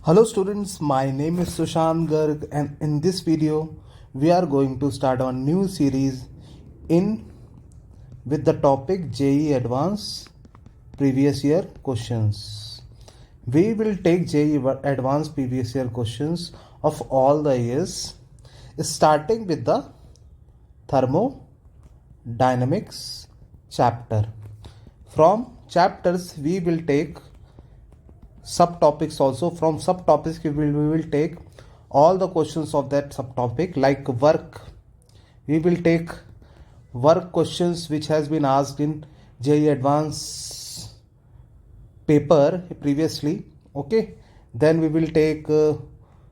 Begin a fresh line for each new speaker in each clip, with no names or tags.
Hello students, my name is Sushant Garg and in this video we are going to start a new series with the topic JEE Advanced Previous Year Questions. We will take JEE Advanced Previous Year Questions of all the years, starting with the Thermodynamics chapter. From chapters we will take subtopics also. From subtopics we will take all the questions of that subtopic. Like work, we will take work questions which has been asked in JEE Advanced paper previously. Okay, then we will take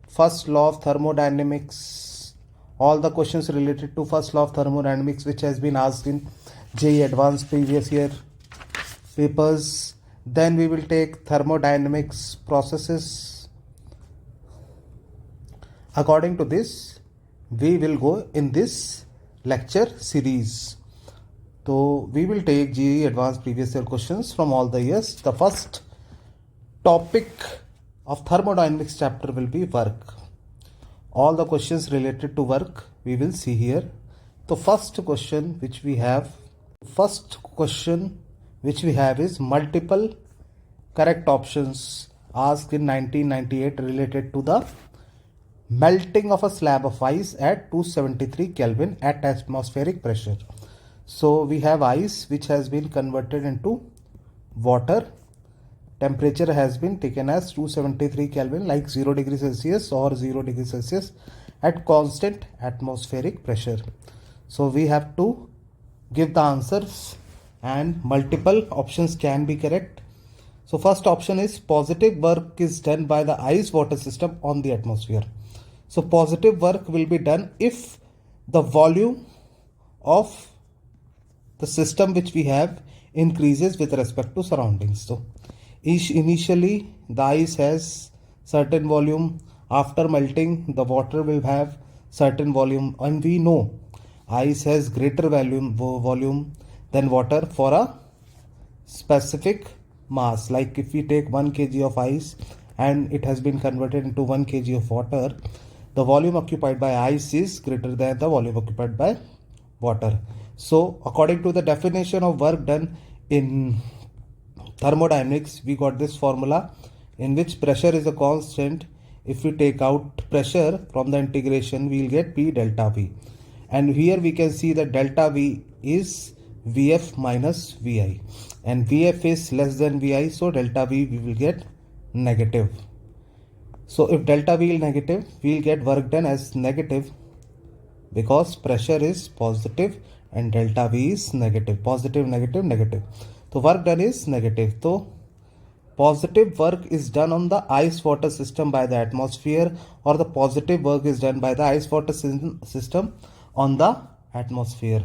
first law of thermodynamics, all the questions related to first law of thermodynamics which has been asked in JEE Advanced previous year papers. Then we will take thermodynamics processes. According to this, we will go in this lecture series. So we will take JEE Advanced previous year questions from all the years. The first topic of thermodynamics chapter will be work. All the questions related to work we will see here. The first question which we have is multiple correct options asked in 1998 related to the melting of a slab of ice at 273 Kelvin at atmospheric pressure. So we have ice which has been converted into water. Temperature has been taken as 273 Kelvin, like 0 degrees Celsius or 0 degrees Celsius at constant atmospheric pressure. So we have to give the answers and multiple options can be correct. So first option is positive work is done by the ice water system on the atmosphere. So positive work will be done if the volume of the system which we have increases with respect to surroundings. So initially the ice has certain volume. After melting, the water will have certain volume, and we know ice has greater volume than water for a specific mass. Like if we take 1 kg of ice and it has been converted into 1 kg of water, the volume occupied by ice is greater than the volume occupied by water. So according to the definition of work done in thermodynamics, we got this formula in which pressure is a constant. If we take out pressure from the integration, we will get P delta V. And here we can see that delta V is Vf minus Vi, and Vf is less than Vi, so delta V we will get negative. So if delta V is negative, we will get work done as negative because pressure is positive and delta V is negative. Positive, negative, negative. So work done is negative. So positive work is done on the ice water system by the atmosphere, or the positive work is done by the ice water system on the atmosphere.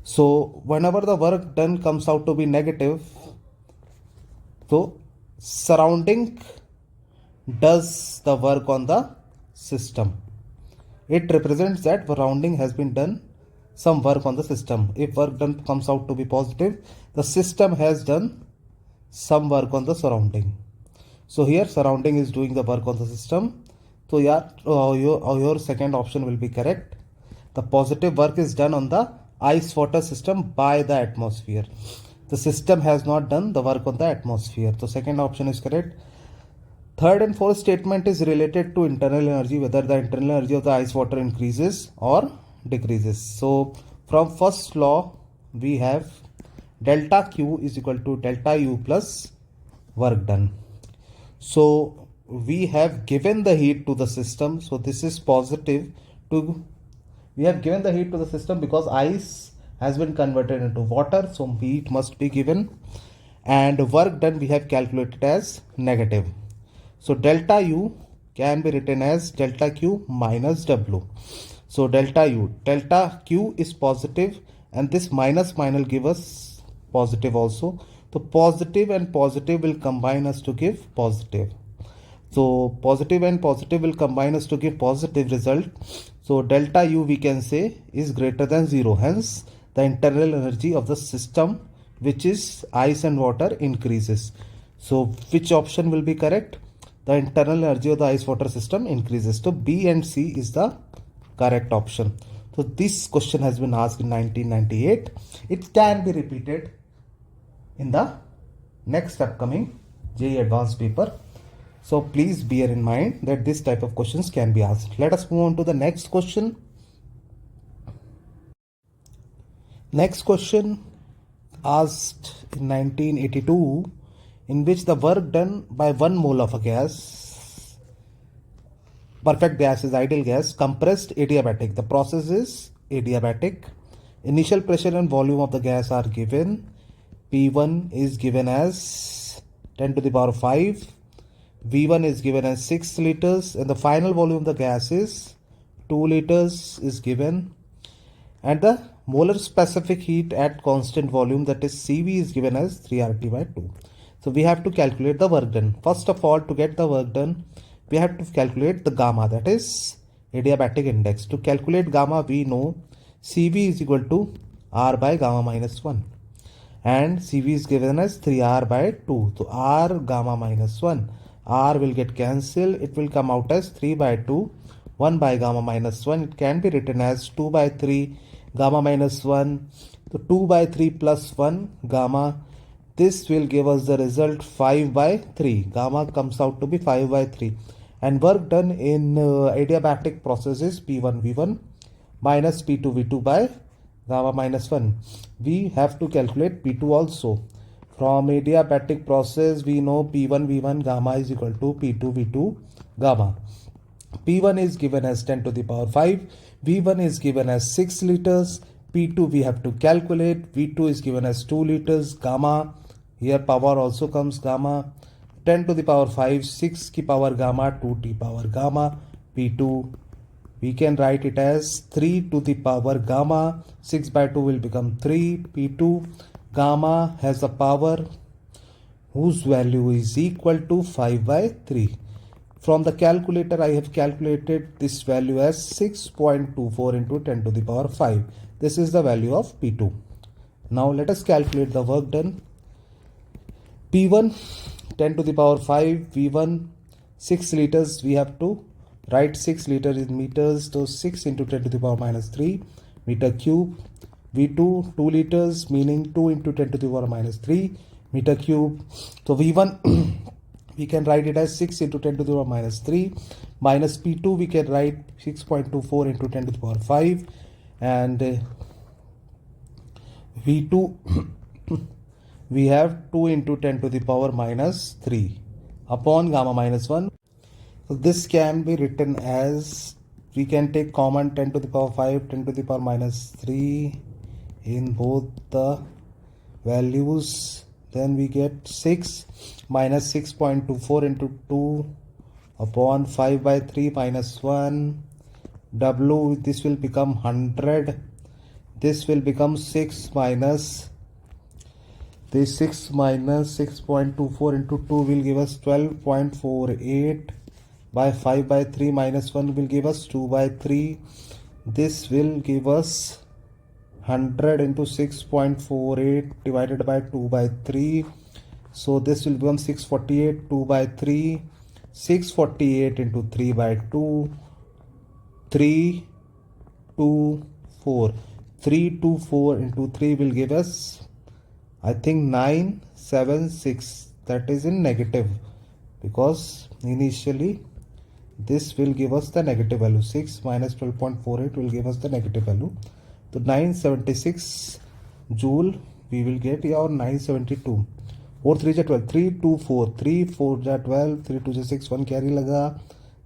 So whenever the work done comes out to be negative, so surrounding does the work on the system. It represents that surrounding has been done some work on the system. If work done comes out to be positive, the system has done some work on the surrounding. So here surrounding is doing the work on the system. So yeah, your second option will be correct. The positive work is done on the ice water system by the atmosphere. The system has not done the work on the atmosphere. So second option is correct. Third and fourth statement is related to internal energy, whether the internal energy of the ice water increases or decreases. So from first law we have delta Q is equal to delta U plus work done. So we have given the heat to the system. So this is positive. We have given the heat to the system because ice has been converted into water, so heat must be given, and work done we have calculated as negative. So delta U can be written as delta Q minus W. So delta Q is positive, and this minus will give us positive also. So positive and positive will combine us to give positive. So positive and positive will combine us to give positive result. So delta U we can say is greater than 0. Hence the internal energy of the system, which is ice and water, increases. So which option will be correct? The internal energy of the ice water system increases. So B and C is the correct option. So this question has been asked in 1998. It can be repeated in the next upcoming JEE advanced paper. So please bear in mind that this type of questions can be asked. Let us move on to the next question. Next question asked in 1982, in which the work done by 1 mole of a gas, perfect gas is ideal gas, compressed adiabatic. The process is adiabatic. Initial pressure and volume of the gas are given. P1 is given as 10 to the power 5. V1 is given as 6 liters, and the final volume of the gas is 2 liters is given, and the molar specific heat at constant volume, that is CV, is given as 3RT by 2. So we have to calculate the work done. First of all, to get the work done, we have to calculate the gamma, that is adiabatic index. To calculate gamma, we know CV is equal to R by gamma minus 1, and CV is given as 3R by 2. So R gamma minus 1, R will get cancelled. It will come out as 3 by 2, 1 by gamma minus 1. It can be written as 2 by 3 gamma minus 1. So 2 by 3 plus 1 gamma. This will give us the result 5 by 3. Gamma comes out to be 5 by 3. And work done in adiabatic process is P1 V1 minus P2 V2 by gamma minus 1. We have to calculate P2 also. From adiabatic process, we know P1 V1 gamma is equal to P2 V2 gamma. P1 is given as 10 to the power 5. V1 is given as 6 liters. P2 we have to calculate. V2 is given as 2 liters. Gamma, here power also comes gamma. 10 to the power 5, 6 ki power gamma, 2t power gamma. P2, we can write it as 3 to the power gamma. 6 by 2 will become 3. P2 gamma has a power whose value is equal to 5 by 3. From the calculator, I have calculated this value as 6.24 into 10 to the power 5. This is the value of P2. Now let us calculate the work done. P1 10 to the power 5, V1 6 liters. We have to write 6 liters in meters. So 6 into 10 to the power minus 3 meter cube. V2 2 liters, meaning 2 into 10 to the power minus 3 meter cube. So V1 we can write it as 6 into 10 to the power minus 3 minus P2 we can write 6.24 into 10 to the power 5, and V2 we have 2 into 10 to the power minus 3 upon gamma minus 1. So this can be written as, we can take common 10 to the power 5, 10 to the power minus 3 in both the values. Then we get 6 minus 6.24 into 2 upon 5 by 3 minus 1. W, this will become 100. This will become 6 minus, this 6 minus 6.24 into 2 will give us 12.48 by 5 by 3 minus 1 will give us 2 by 3. This will give us 100 into 6.48 divided by 2 by 3. So this will become 648, 2 by 3, 648 into 3 by 2, 3, 2, 4. 3, 2, 4 into 3 will give us, I think, 976. That is in negative, because initially this will give us the negative value. 6 minus 12.48 will give us the negative value. So 976 joule we will get, or 972. 4 3 ja 12, 3 2 4, 3 4 ja 12, 3 2 ja 6, 1 carry laga,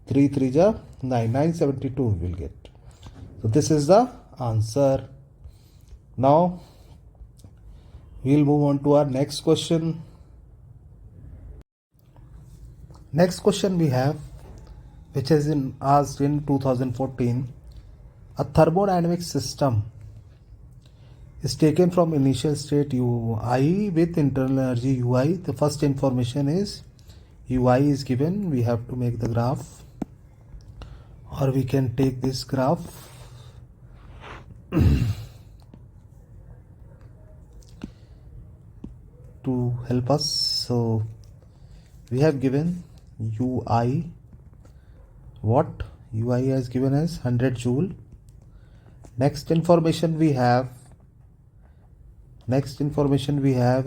3 3 ja 9, 972 we will get. So this is the answer. Now we will move on to our next question. Next question we have, which has been asked in 2014. A thermodynamic system is taken from initial state Ui with internal energy Ui. The first information is Ui is given. We have to make the graph, or we can take this graph. To help us. So we have given UI, what UI has given as 100 joule. Next information we have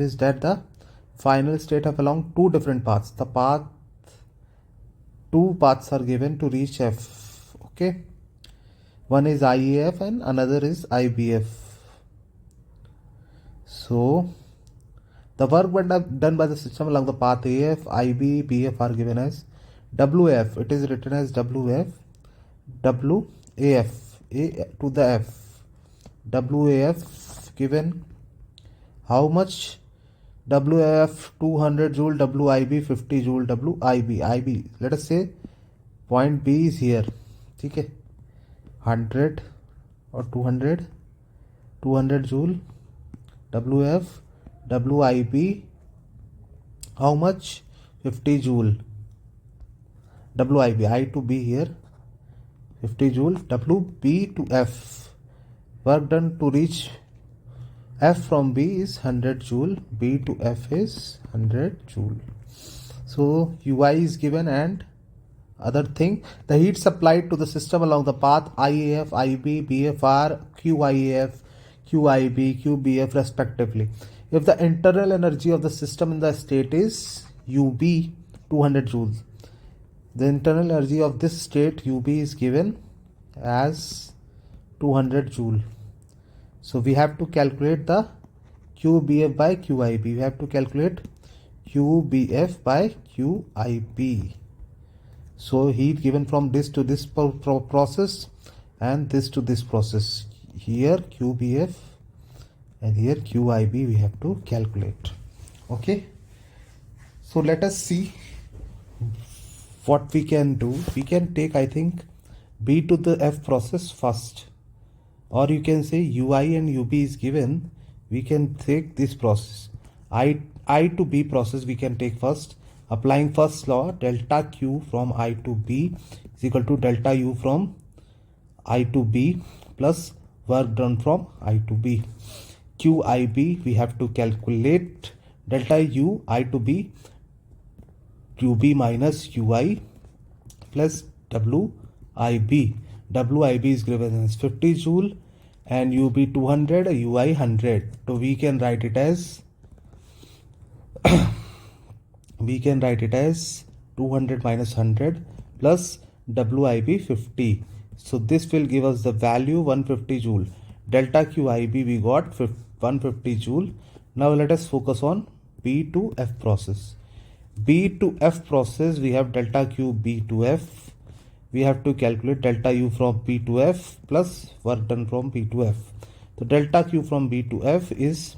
is that the final state of along two different paths. Two paths are given to reach F. Okay, one is IAF and another is IBF. So the work done by the system along the path AF, IB, BF are given as WF. It is written as WF, WAF, A to the F. WAF given how much? WAF 200 joule, WIB 50 joule, IB. Let us say point B is here. Okay, 100 or 200 joule, WF, WIB how much? 50 joule. WIB, I to B here, 50 joule. WB to F, work done to reach F from B is 100 joule, B to F is 100 joule. So UI is given, and other thing, the heat supplied to the system along the path IAF, IB, BFR, QIAF, QIB, QBF respectively. If the internal energy of the system in the state is UB 200 joules, the internal energy of this state UB is given as 200 joule. So we have to calculate the QBF by QIB. We have to calculate QBF by QIB. So heat given from this to this process and this to this process. Here QBF and here QIB we have to calculate. Okay. So let us see what we can do. We can take, I think, B to the F process first. Or you can say UI and UB is given. We can take this process. I to B process we can take first. Applying first law, delta Q from I to B is equal to delta U from I to B plus work done from I to B. QIB we have to calculate delta U I to B, UB minus UI plus WIB. WIB is given as 50 joule and UB 200, UI 100. So we can write it as 200 minus 100 plus WIB 50. So this will give us the value 150 joule. Delta QIB we got 150 joule. Now let us focus on B to F process. B to F process we have delta Q B to F. We have to calculate delta U from B to F plus work done from B to F. So delta Q from B to F is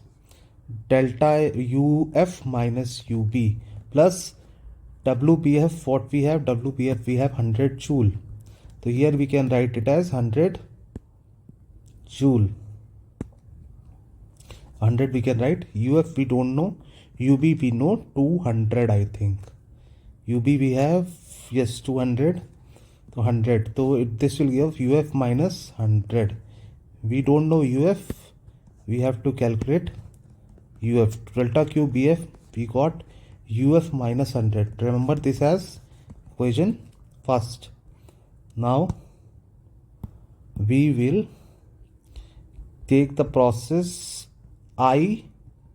delta UF minus UB plus WBF. What we have? WBF we have 100 joule. So here we can write it as 100 joule. 100 we can write. UF we don't know. UB we know 200 I think. UB we have, yes, 200. So 100. So this will give UF minus 100. We don't know UF. We have to calculate UF. Delta Q BF we got UF minus 100. Remember this as equation first. Now we will take the process I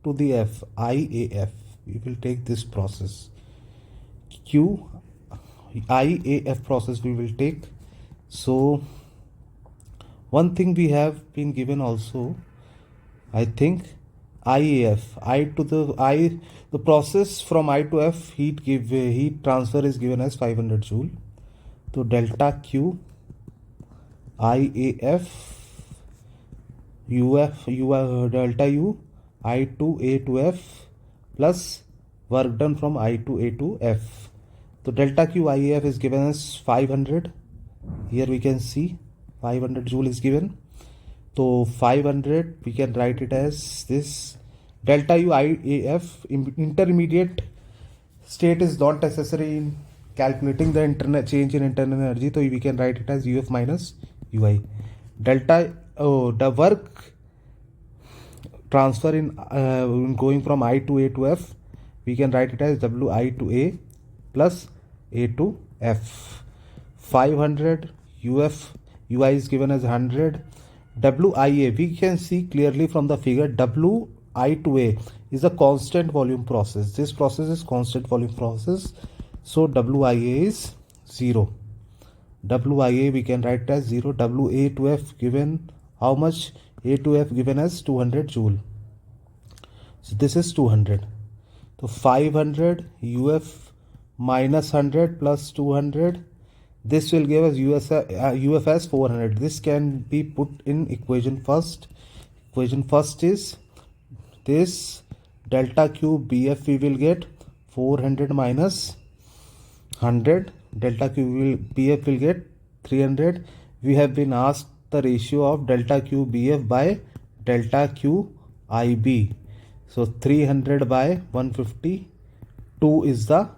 to the F, IAF. We will take this process. IAF process we will take. So one thing we have been given also, I think, IAF, the process from I to F heat transfer is given as 500 joule. So delta Q IAF delta U I to A to F plus work done from I to A to F. So delta Q IAF is given as 500. Here we can see 500 joule is given. So 500 we can write it as this. Delta U IAF, intermediate state is not necessary in calculating the internal change in internal energy. So we can write it as UF minus UI. Delta the work transfer in going from I to A to F, we can write it as WI to A plus A to F. 500 UF, UI is given as 100. WIA, we can see clearly from the figure, WI to A is a constant volume process. This process is constant volume process. So WIA is 0. WIA we can write as 0. WA to F given how much? A to F given as 200 joule. So this is 200. So 500 UF minus 100 plus 200. This will give us UF as 400. This can be put in equation first. Equation first is this delta Q BF we will get 400 minus 100. Delta Q BF will get 300. We have been asked the ratio of delta Q BF by delta Q IB. So 300 by 152 is the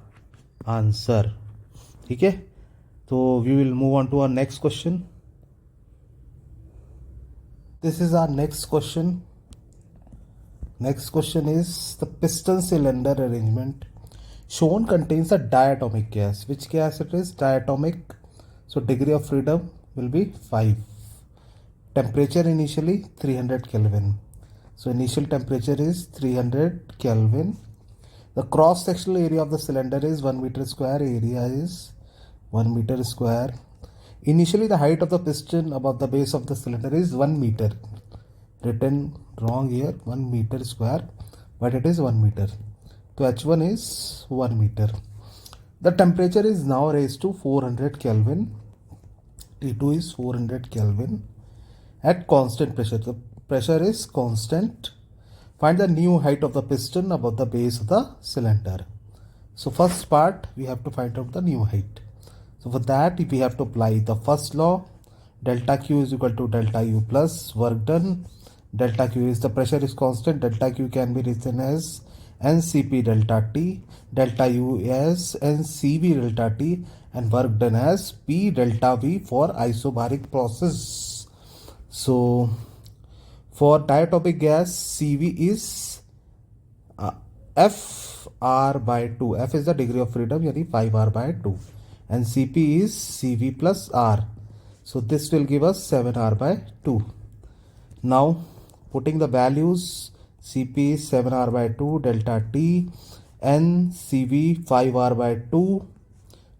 answer. Okay. So we will move on to our next question. This is our next question. Next question is the piston cylinder arrangement shown contains a diatomic gas. Which gas it is? Diatomic. So degree of freedom will be 5. Temperature initially 300 Kelvin. So initial temperature is 300 Kelvin. The cross sectional area of the cylinder is 1 meter square. Area is 1 meter square. Initially the height of the piston above the base of the cylinder is 1 meter. Written wrong here, 1 meter square, but it is 1 meter. So H1 is 1 meter. The temperature is now raised to 400 Kelvin. T2 is 400 Kelvin at constant pressure. The pressure is constant. Find the new height of the piston above the base of the cylinder. So first part we have to find out the new height. So for that we have to apply the first law. Delta Q is equal to delta U plus work done. Delta Q is the pressure is constant. Delta Q can be written as NCP delta T. Delta U as NCV delta T, and work done as P delta V for isobaric process. So for diatomic gas, CV is FR by 2. F is the degree of freedom, yani 5R by 2. And CP is CV plus R. So this will give us 7R by 2. Now putting the values, CP is 7R by 2 delta T, and CV 5R by 2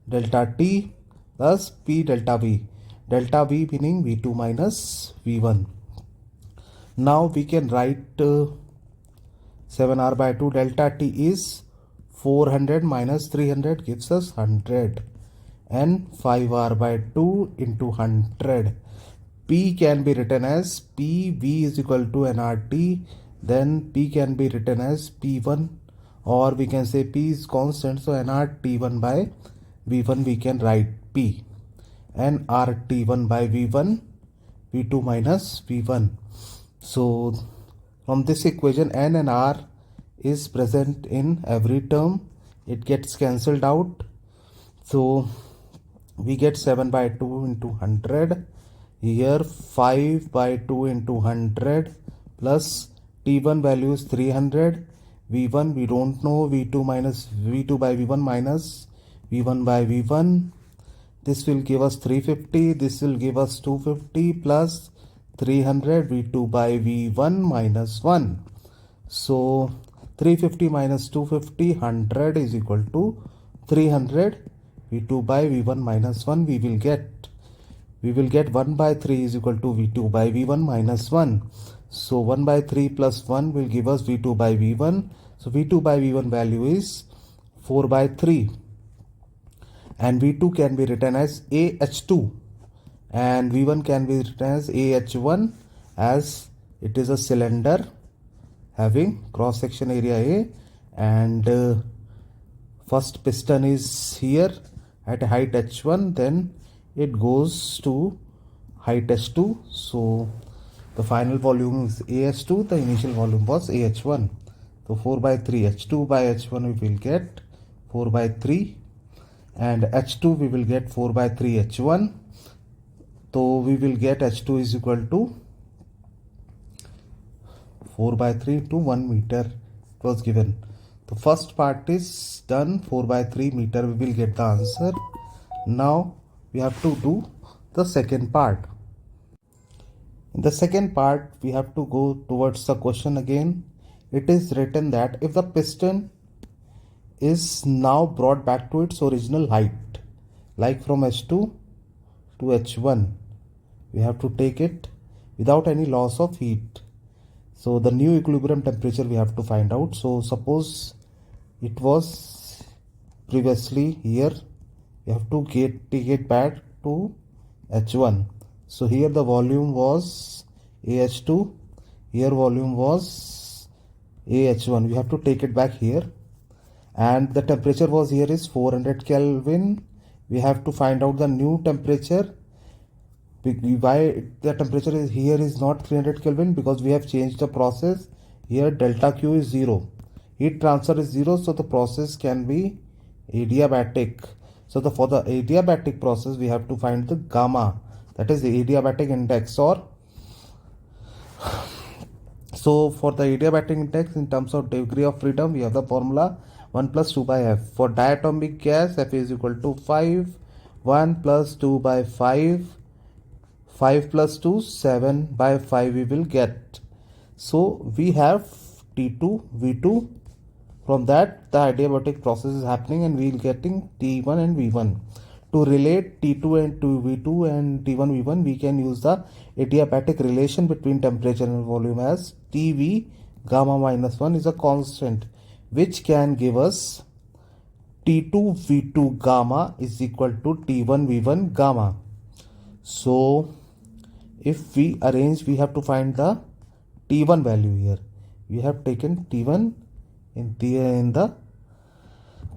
delta T plus P delta V. Delta V meaning V2 minus V1. Now we can write 7R by 2 delta T is 400 minus 300 gives us 100, and 5R by 2 into 100. P can be written as PV is equal to nRT. Then P can be written as P1, or we can say P is constant, so nRT1 by V1 we can write P, and RT1 by V1 V2 minus V1. So from this equation N and R is present in every term. It gets cancelled out. So we get 7 by 2 into 100. Here 5 by 2 into 100 plus T1 value is 300. V1 we don't know. V2 minus V2 by V1 minus V1 by V1. This will give us 350. This will give us 250 plus 300 V2 by V1 minus 1. So 350 minus 250, 100 is equal to 300 V2 by V1 minus 1. We will get 1 by 3 is equal to V2 by V1 minus 1. So 1 by 3 plus 1 will give us V2 by V1. So V2 by V1 value is 4 by 3. And V2 can be written as AH2. And V1 can be written as AH1, as it is a cylinder having cross section area A, and first piston is here at height H1, then it goes to height H2. So the final volume is AH2, the initial volume was AH1. So 4 by 3 H2 by H1 we will get 4 by 3, and H2 we will get 4 by 3 H1. So we will get H2 is equal to 4 by 3 to 1 meter. It was given. The first part is done, 4 by 3 meter, we will get the answer. Now we have to do the second part. In the second part, we have to go towards the question again. It is written that if the piston is now brought back to its original height, like from H2 to H1, we have to take it without any loss of heat. So the new equilibrium temperature we have to find out. So suppose it was previously here, we have to take it back to H1. So here the volume was AH2, here volume was AH1. We have to take it back here, and the temperature was here is 400 Kelvin. We have to find out the new temperature. Why the temperature is here is not 300 Kelvin? Because we have changed the process. Here delta Q is 0, heat transfer is 0, so the process can be adiabatic. So for the adiabatic process we have to find the gamma, that is the adiabatic index. Or so for the adiabatic index in terms of degree of freedom, we have the formula 1 plus 2 by F. For diatomic gas, F is equal to 5, 1 plus 2 by 5, 5 plus 2, 7 by 5 we will get. So we have T2, V2. From that the adiabatic process is happening and we will getting T1 and V1. To relate T2 and V2 and T1 V1, we can use the adiabatic relation between temperature and volume as TV gamma minus 1 is a constant, which can give us T2 V2 gamma is equal to T1 V1 gamma. So if we arrange, we have to find the T1 value here. We have taken T1 in the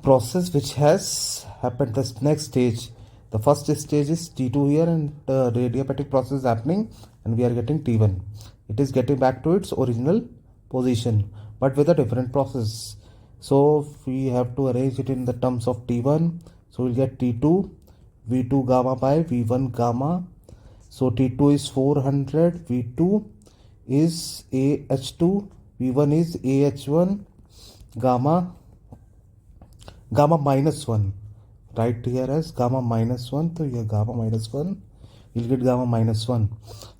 process which has happened this next stage. The first stage is T2 here, and the adiabatic process is happening and we are getting T1. It is getting back to its original position but with a different process. So we have to arrange it in the terms of T1. So we'll get T2 V2 gamma by V1 gamma. So T2 is 400, V2 is AH2, V1 is AH1, gamma minus 1. Write here as gamma minus 1. So here gamma minus 1, we'll get gamma minus 1.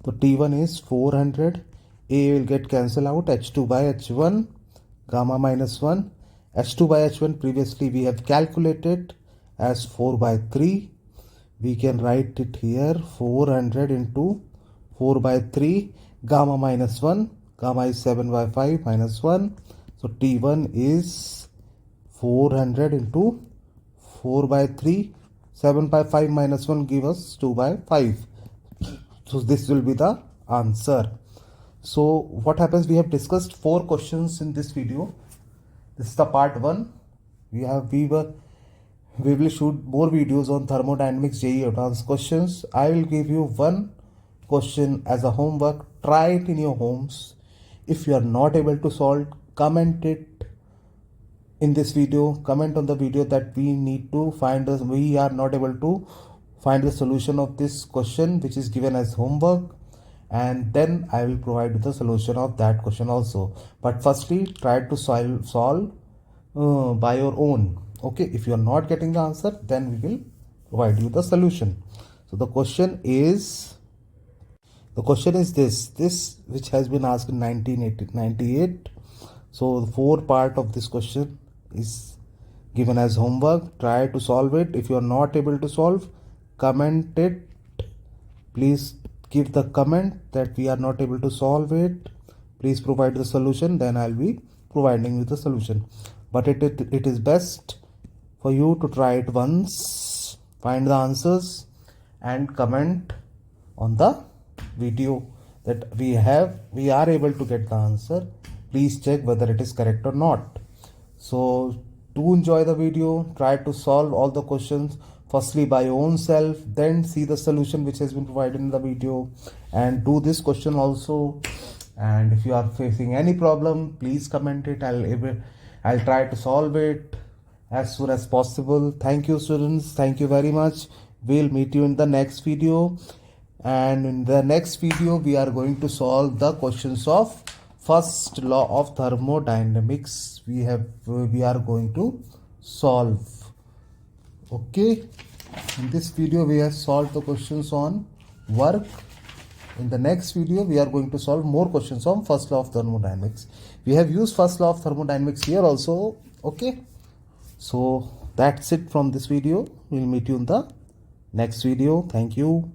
So T1 is 400, A will get cancel out, H2 by H1, gamma minus 1. H2 by H1 previously we have calculated as 4 by 3. We can write it here 400 into 4 by 3, gamma minus 1, gamma is 7 by 5 minus 1. So T1 is 400 into 4 by 3, 7 by 5 minus 1 give us 2 by 5. So this will be the answer. So what happens, we have discussed 4 questions in this video. This is the part 1. We will shoot more videos on thermodynamics JEE advanced questions. I will give you one question as a homework. Try it in your homes. If you are not able to solve, comment it in this video. Comment on the video that we are not able to find the solution of this question which is given as homework, and then I will provide you the solution of that question also. But firstly, try to solve by your own. Okay, if you are not getting the answer, then we will provide you the solution. So the question is this which has been asked in 1998. So the 4 part of this question is given as homework. Try to solve it. If you are not able to solve, comment it. Please give the comment that we are not able to solve it. Please provide the solution, then I'll be providing you the solution. But it is best for you to try it once, find the answers and comment on the video that we are able to get the answer. Please check whether it is correct or not. So do enjoy the video. Try to solve all the questions firstly by your own self, then see the solution which has been provided in the video, and do this question also. And if you are facing any problem, please comment it. I'll try to solve it as soon as possible. Thank you, students. Thank you very much. We'll meet you in the next video, and in the next video we are going to solve the questions of first law of thermodynamics we are going to solve. Okay, in this video we have solved the questions on work. In the next video we are going to solve more questions on first law of thermodynamics. We have used first law of thermodynamics here also. Okay, so that's it from this video. We'll meet you in the next video. Thank you.